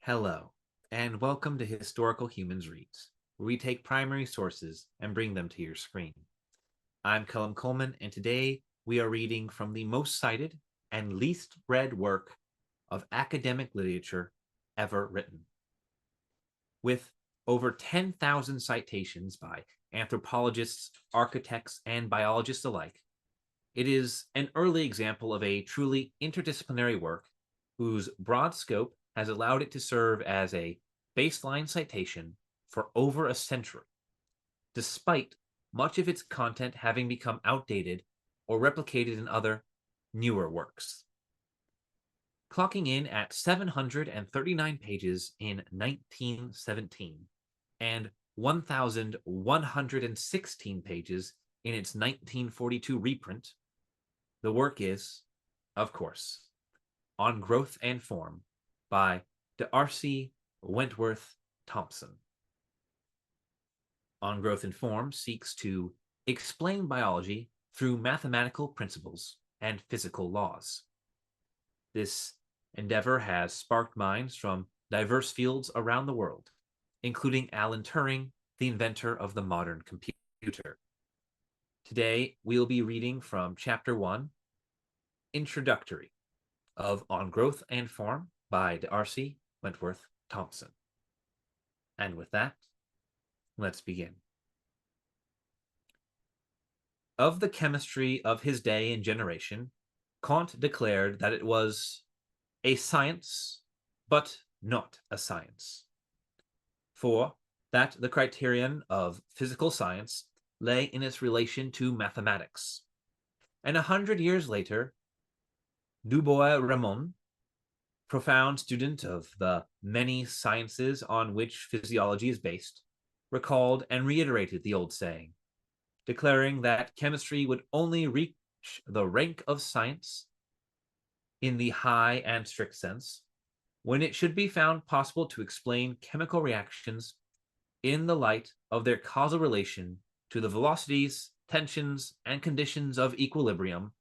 Hello, and welcome to Historical Humans Reads, where we take primary sources and bring them to your screen. I'm Colum Coleman, and today we are reading from the most cited and least read work of academic literature ever written. With over 10,000 citations by anthropologists, architects, and biologists alike, it is an early example of a truly interdisciplinary work whose broad scope has allowed it to serve as a baseline citation for over a century, despite much of its content having become outdated or replicated in other, newer works. Clocking in at 739 pages in 1917 and 1,116 pages in its 1942 reprint, the work is, of course, On Growth and Form by D'Arcy Wentworth Thompson. On Growth and Form seeks to explain biology through mathematical principles and physical laws. This endeavor has sparked minds from diverse fields around the world, including Alan Turing, the inventor of the modern computer. Today, we'll be reading from Chapter 1, Introductory, of On Growth and Form by D'Arcy Wentworth Thompson. And with that, let's begin. Of the chemistry of his day and generation, Kant declared that it was a science, but not a science. For that the criterion of physical science lay in its relation to mathematics. And 100 years later, Dubois-Reymond, profound student of the many sciences on which physiology is based, recalled and reiterated the old saying, declaring that chemistry would only reach the rank of science in the high and strict sense when it should be found possible to explain chemical reactions in the light of their causal relation to the velocities, tensions, and conditions of equilibrium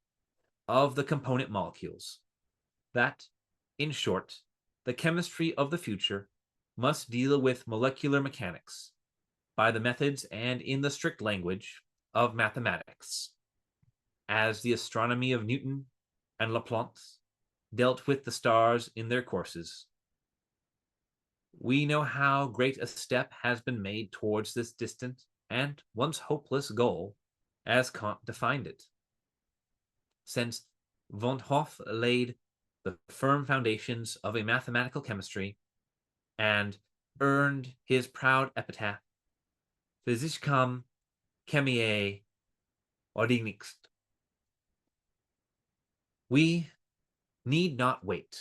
of the component molecules. That, in short, the chemistry of the future must deal with molecular mechanics by the methods and in the strict language of mathematics, as the astronomy of Newton and Laplace dealt with the stars in their courses. We know how great a step has been made towards this distant and once hopeless goal, as Kant defined it, since von Hoff laid the firm foundations of a mathematical chemistry and earned his proud epitaph, Physicam Chemiae Ordinix. We need not wait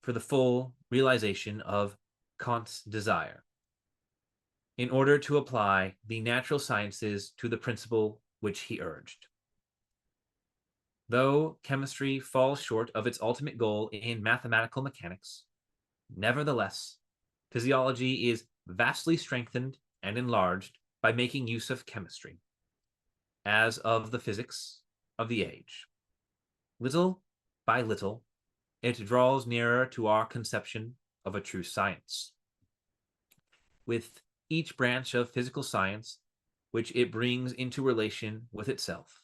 for the full realization of Kant's desire in order to apply the natural sciences to the principle which he urged. Though chemistry falls short of its ultimate goal in mathematical mechanics, nevertheless, physiology is vastly strengthened and enlarged by making use of chemistry, as of the physics of the age. Little by little, it draws nearer to our conception of a true science. With each branch of physical science which it brings into relation with itself,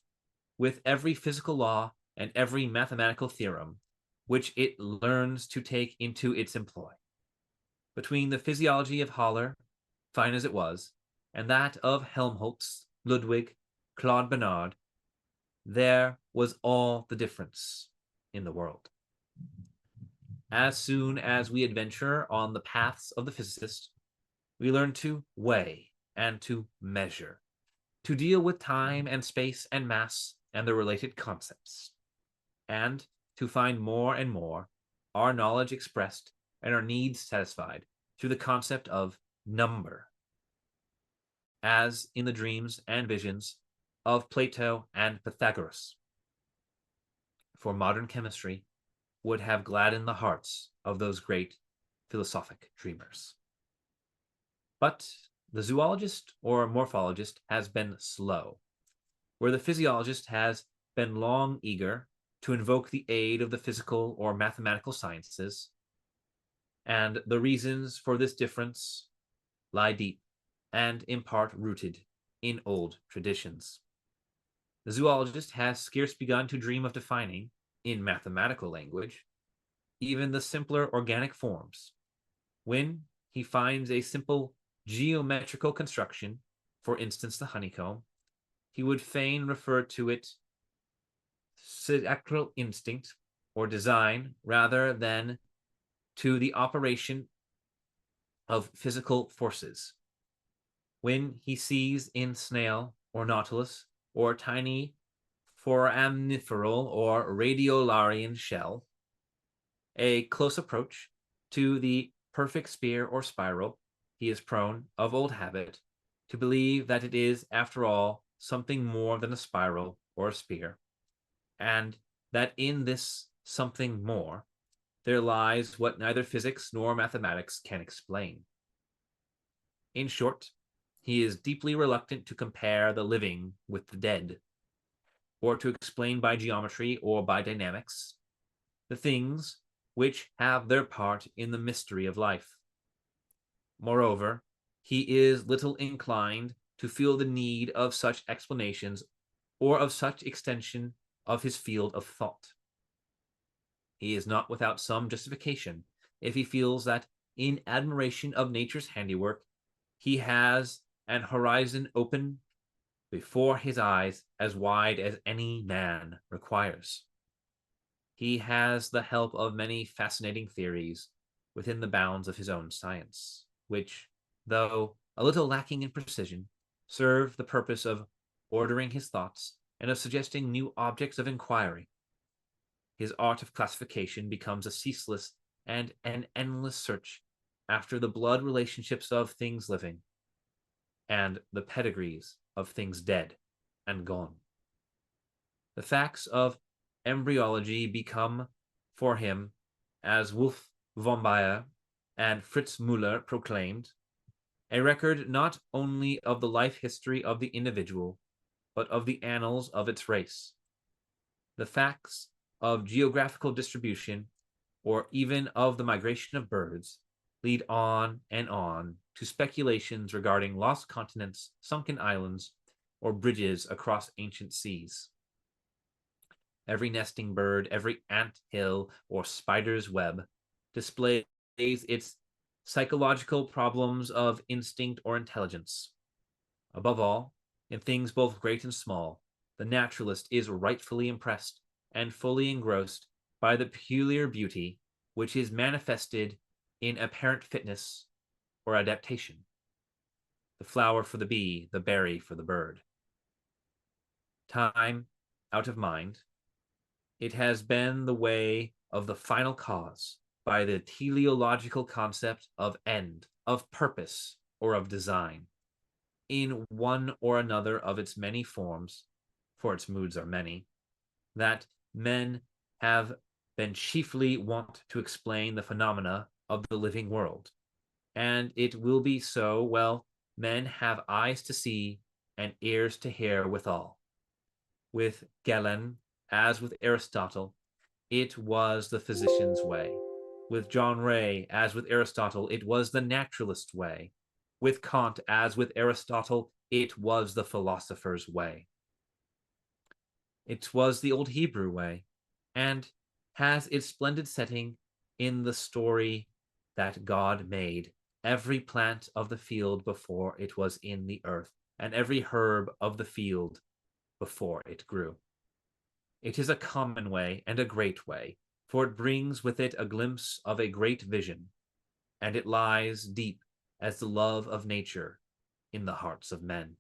with every physical law and every mathematical theorem which it learns to take into its employ. Between the physiology of Haller, fine as it was, and that of Helmholtz, Ludwig, Claude Bernard, there was all the difference in the world. As soon as we adventure on the paths of the physicist, we learn to weigh and to measure, to deal with time and space and mass and the related concepts, and to find more and more our knowledge expressed and our needs satisfied through the concept of number, as in the dreams and visions of Plato and Pythagoras. For modern chemistry would have gladdened the hearts of those great philosophic dreamers. But the zoologist or morphologist has been slow, where the physiologist has been long eager to invoke the aid of the physical or mathematical sciences. and the reasons for this difference lie deep and in part rooted in old traditions. The zoologist has scarce begun to dream of defining, in mathematical language, even the simpler organic forms, when he finds a simple geometrical construction, for instance the honeycomb, he would fain refer to it sacral instinct or design rather than to the operation of physical forces. When he sees in snail or nautilus or tiny foraminiferal or radiolarian shell a close approach to the perfect sphere or spiral, he is prone, of old habit, to believe that it is, after all, something more than a spiral or a sphere, and that in this something more there lies what neither physics nor mathematics can explain. In short, he is deeply reluctant to compare the living with the dead, or to explain by geometry or by dynamics the things which have their part in the mystery of life. Moreover, he is little inclined to feel the need of such explanations or of such extension of his field of thought. He is not without some justification if he feels that, in admiration of nature's handiwork, he has an horizon open before his eyes as wide as any man requires. He has the help of many fascinating theories within the bounds of his own science, which, though a little lacking in precision, serve the purpose of ordering his thoughts and of suggesting new objects of inquiry. His art of classification becomes a ceaseless and an endless search after the blood relationships of things living and the pedigrees of things dead and gone. The facts of embryology become for him, as Wolf von Baer and Fritz Müller proclaimed, a record not only of the life history of the individual, but of the annals of its race. The facts of geographical distribution, or even of the migration of birds, lead on and on to speculations regarding lost continents, sunken islands, or bridges across ancient seas. Every nesting bird, every ant hill or spider's web displays its psychological problems of instinct or intelligence. Above all, in things both great and small, the naturalist is rightfully impressed and fully engrossed by the peculiar beauty which is manifested in apparent fitness or adaptation. The flower for the bee, the berry for the bird. Time out of mind, it has been the way of the final cause by the teleological concept of end, of purpose, or of design, in one or another of its many forms, for its moods are many, that men have been chiefly wont to explain the phenomena of the living world. And it will be so, well, men have eyes to see and ears to hear withal. With Galen, as with Aristotle, it was the physician's way. With John Ray, as with Aristotle, it was the naturalist's way. With Kant, as with Aristotle, it was the philosopher's way. It was the old Hebrew way, and has its splendid setting in the story that God made every plant of the field before it was in the earth, and every herb of the field before it grew. It is a common way and a great way, for it brings with it a glimpse of a great vision, and it lies deep as the love of nature in the hearts of men.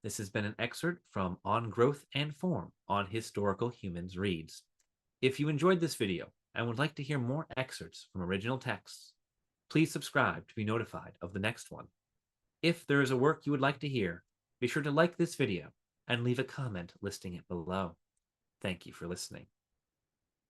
This has been an excerpt from On Growth and Form on Historical Humans Reads. If you enjoyed this video and would like to hear more excerpts from original texts, please subscribe to be notified of the next one. If there is a work you would like to hear, be sure to like this video and leave a comment listing it below. Thank you for listening.